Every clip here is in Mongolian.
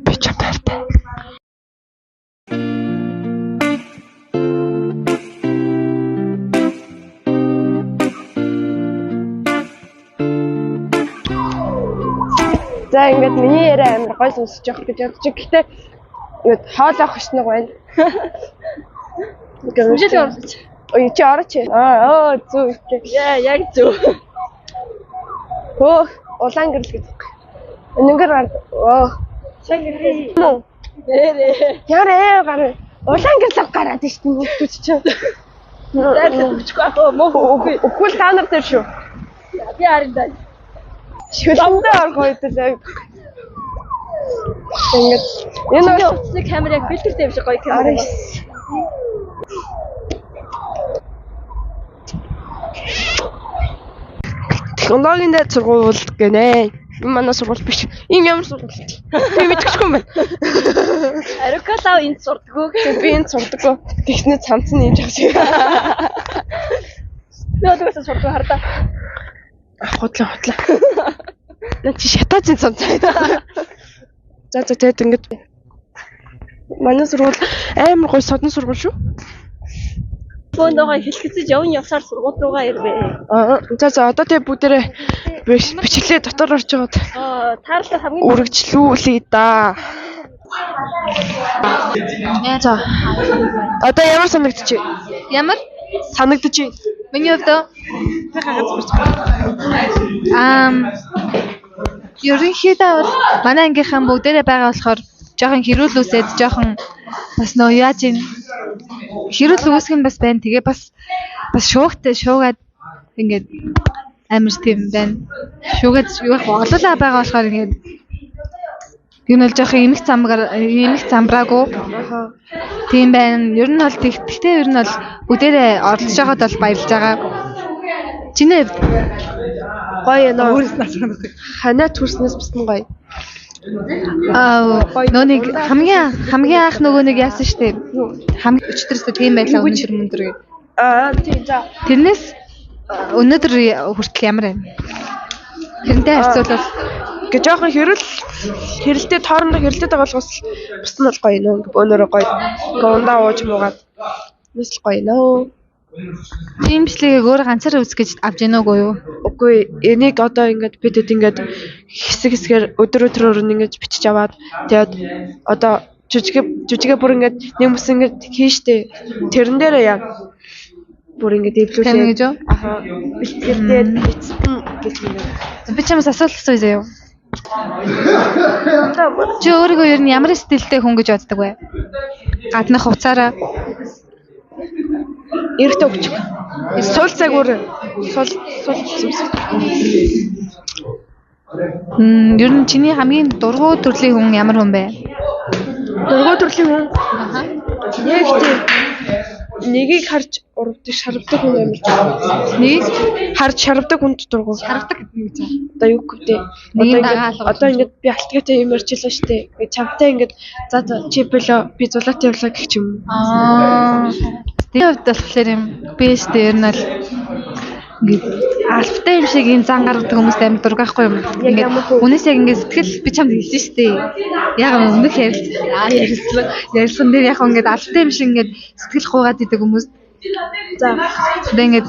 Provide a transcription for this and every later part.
Би ч баяртай. За ингээд миний яриа амар гой сонсож явах гэж бодож. Гэхдээ ингээд хоолой хөшнөг байна. Сүжил оруулж. Ой чи орооч. Зүг. Яа, яг зүг. Улаан гэрэл гэдэг. Өнөнгөр Улаан гэрэл. Мөн. Ярэ гар. Улаан гэрэл гараад шүү дээ нэгтүүч чинь. Хүчгүй аа мөн. Үгүй та нар дээр шүү. Би харагдаа. Шүлэндээ орох үйдээ. Ингээд энэ утасны камерыг фильтртэй юм шиг гоё камер. Технологийн дээр сургууль гэнэ. Энэ манай сургууль биш. Ийм ямар сургууль? Би мэдчихгүй юм байна. Арукалаа энд сурдаггүй. Би энд сурдаггүй. Техник цамц нь ийж байгаа шиг. Нөөдөөс сурдаг хардаа. Худлаа. Наа чи шатаажин цамц байдаг. За тэгээд ингэж манай сургууль амар гоё содон сургууль шүү. Бөөндөө хэлхэцэж явсаар сургууль руугаа ирвэ. За одоо тэгээ бүгдээрээ бичлээ дотор орж яваад. Таарлаа хамгийн Үргэлжлүүлээ да. За. Одоо ямар санагдчих вэ? ямар Санагдчих. миний хувьд ерөнхийдөө бол манай ангийнхан бүгдээрээ байгаа болохоор жоохон хэрүүл үсээд жоохон бас нөө яаж юм хэрүүл үүсгэх юм бас байна. Тэгээ бас шуугаад ингээд амар тийм байна. Шуугаад яг олоолаа байгаа болохоор ингээд юм бол жоохон эмх замбраагүй. Тийм байна. Ер нь бол тэгтээ ер нь бол бүгдээрээ оролцож байгаад бол баярлж байгаа. Чиний хувьд Гоё нөө. Ханаа төрснөөс бас нь гоё. Нөөник хамгийн анх нөгөө нэг яасан штеп. Хамгийн өчтөрсө тийм байлаа өнөөдөр мөндөр гэ. Тийм за. Тэрнээс өнөөдөр хүртэл ямар байна? Тэрнтэй харьцуулбал Гэ жоохон хэрэлтэй тоорондоо хэрэлтэй байгаа болохоос бус нь бол гоё нөө. Өнөөрөө гоё. Ундаа ууж муугаад. Бас л гоё нөө. тийм бичлэгийг өөр ганцаар үзэх гэж авч яанаа уу юу? Үгүй энийг одоо ингээд бидэд ингээд хэсгээр өдрөөр нь ингээд бичиж аваад тэгээд одоо жүжигээ бүр ингээд нэг мэс ингээд хийштэй тэрэн дээрээ яа бүр ингээд дэвлүүлээ гэж юу? бэлтгэлтэй бичсэн гэж ингээд Би чамаас асуулт асууя заяа. Чи өөрийгөө ер нь ямар стилтэй хүн гэж боддог вэ? Гаднах хувцаараа эрт өгч суул цагуур суул ер нь чиний хамгийн дургуй төрлийн хүн ямар хүн бэ? дургуй төрлийн хүн яг тийм нэгийг харж урвдаг шарвдаг хүн юм л Нэг харж шарвдаг хүнд дургуй харагдаг гэдэг юм чинь. одоо юу гэдэг одоо ингээд би алтгатай юм ярьчихлаа штэ чамтай ингээд за чи болоо би зулаатай явлаа гэх юм Тийм хувьд болохоор юм бэст ер нь л ингээд алфтай юм шиг юм зан гаргадаг хүмүүст амар дург байхгүй юм. Ингээд үнээс яг ингээд сэтгэл би чамд хэлсэн шүү дээ. Яг өмнөх ярилцсан дээр яг ингээд алфтай юм шиг ингээд сэтгэл гуугаад идэг хүмүүс. за Одоо ингээд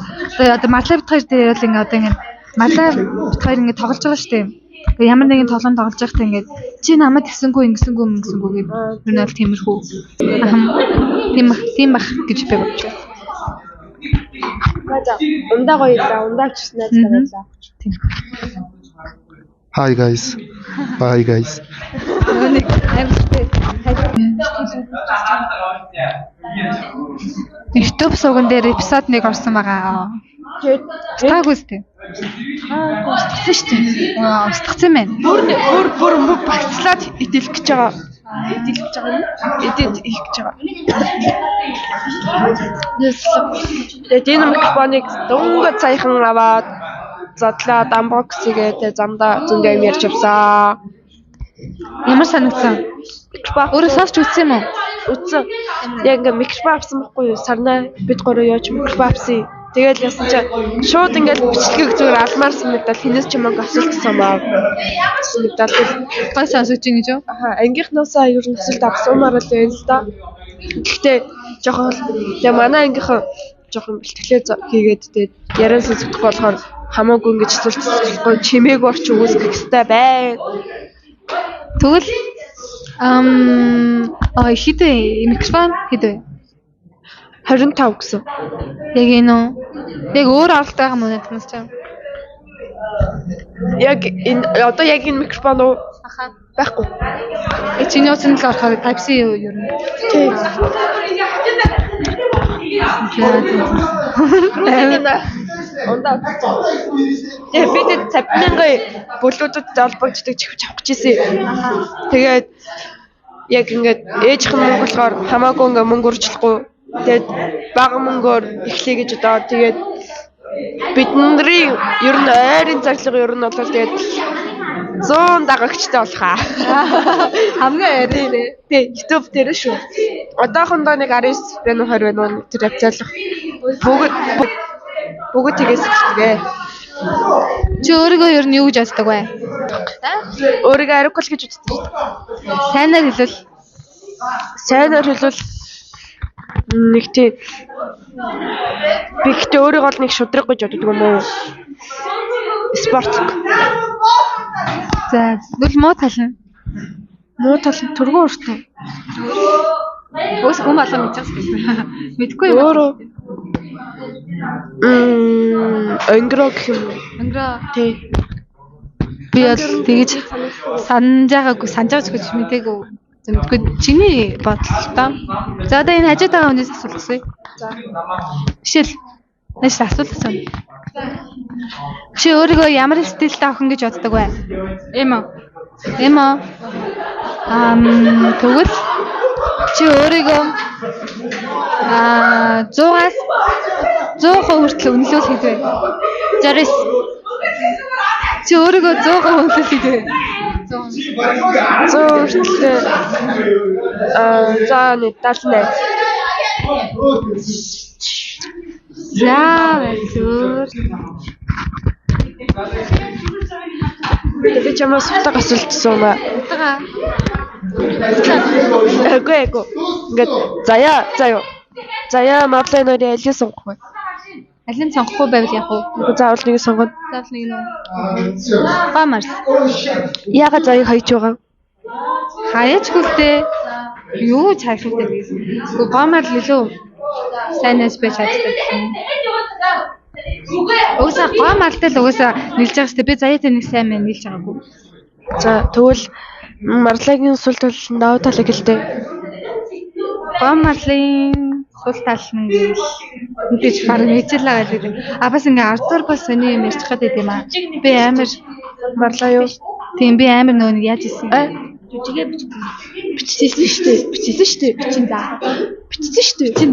одоо малаа бит хоёр дээр ярил ингээд одоо ингээд малаа бит хоёр ингээд тоглож байгаа шүү дээ. Тэгээ ямар нэгэн тоглоом тоглож байхдаа ингээд чи намайг гисэнгүү ингэсэнгүү гэдэг ер нь бол тиймэрхүү. Тийм бах гэж би бодож байна. за ундаа гоё да ундаа ч найзтай байлаа. Hi guys. Нэг амьдтай. YouTube сувган дээр эпизод 1 орсон байгаа. Таагүй үстэй. Устгасан шүү дээ. Устгасан байна. Бүр багцлаад идэлэх гэж байгаа. Идэж их гэж байгаа. Тэгээд энэ микрофоныг дөнгөж саяхан аваад задлаад unbox-игээ замдаа зөндөө юм ярьж авсан. Ямар санагдсан? Микрофон Өөрөө сонсч үзсэн юм уу? үзсэн. Яг ингээ микрофон авсан байхгүй юу? Сарнаа бид гурав яаж микрофон авсан. Тэгэл ясан чи шууд ингээд бичлэгийг зүгээр алмаар санагдал хинээс ч юм асуулт асуумаа. Санагдал Гой сонсож ийн гэж юу? ангийнхнаасаа ер нь асуулт асуумаар л байна л да. Гэхдээ жоохон тэгээ манай ангийнхан жоохон бэлтгэлээ хийгээд тэгээд яриан сонсохгүй болохоор хамаагүй ингэж асуулт асуухгүй чимээг орч үүсгэх хэрэгтэй байна. Тэгвэл хэд вэ? Микрофон хэд вэ? 25 гэсэн. Яг энэ үү? Яг өөр оролт байгаа юм уу надаас ч? Яг энэ одоо яг энэ микрофон уу? Аха. Байхгүй. Чиний утсан л орохоор Type-C юу ер нь? Тийм. Ондаа. Тэгээ бид 50,000 бүлгүүдэд залбагддаг чихвч авах гэжсэн. Тэгээд яг ингээд ээжийнх нь мөнгө болохоор хамаагүй ингээд мөнгө урьжлахгүй. Тэгээд бага мөнгөөр эхлэе гэж одоо тэгээд бидний ер нь ойрын царлага ер нь бол тэгээд 100 дагагчтай болох аа. Хамгийн ойрын тий. Тий, YouTube дээр шүү. Одоохондоо нэг 19 байна уу 20 байна уу тэр хавцаалах. Бүгд тэгээс эхэлдэг. Чи өөрийгөө ер нь юу гэж боддог вэ? Өөрийгөө ариггүй л гэж үздэг. Сайнаар хэлвэл Сайнаар хэлвэл нэг тий би гэхдээ өөрийгөө л нэг шудраг гэж боддог юм уу? Спортлог. за тэгвэл муу тал нь Муу тал нь түргэн уртаа. өөс хүм болоо мэдчихс гэсэн. Мэдгүй юм. Өөрөө өнгөрөө гэх юм. Өнгөрөө Тий. би бол тэгэж санаж байгаач гэж мэдээгүй. Мэдгүй чиний бодлоо. За одоо энэ хажууд байгаа хүнээс асуулт асууя. За. Жишээл нэш асуулт асууя. Чи өөрийгөө ямар стилтэй охин гэж боддог вэ? Эм үү? Тэгвэл чи өөрийгөө 100-аас 100% хүртэл үнэлүүл хийдвэ. 60. Чи өөрийгөө 100% үнэлүүл хийдвэ. 100 хүртэл за нэг 78. За зүгээр. Тэгээд чамаас сутаг асуулт асуумаа. Утгаа. Эгүй. Ингээд заяа. Заяа Мадлайнаар ялээ сонгох бай. Алин сонгохгүй байвал яах вэ? Заавал нэг сонгоод. Заавал нэг нь. Гамарс. Яагаад заяаг хайж байгаа? Хаяач хүлтэй. Юу цааш хүлтэй гэсэн. Гомар л илүү сайнаас байж чаддаг гэсэн. Уусаа гомартай л уусаа нийлж байгаа шүү дээ. Би заяатай нэг сайн мэн нийлж байгаагүй. За тэгвэл Марлагийн сул талын давуу талыг хэлдэг. Гомарлын сул тал нь гэвэл мэдээж бараг мэжэл байгаа гэдэг. Бас ингээ ардуур бас сони юм ярьчих гээд байт юм аа. Би амар Марлаа юу? тийм би амар нөгөө яаж ийсэн. Бичсэн шүү дээ. Бичсэн шүү дээ.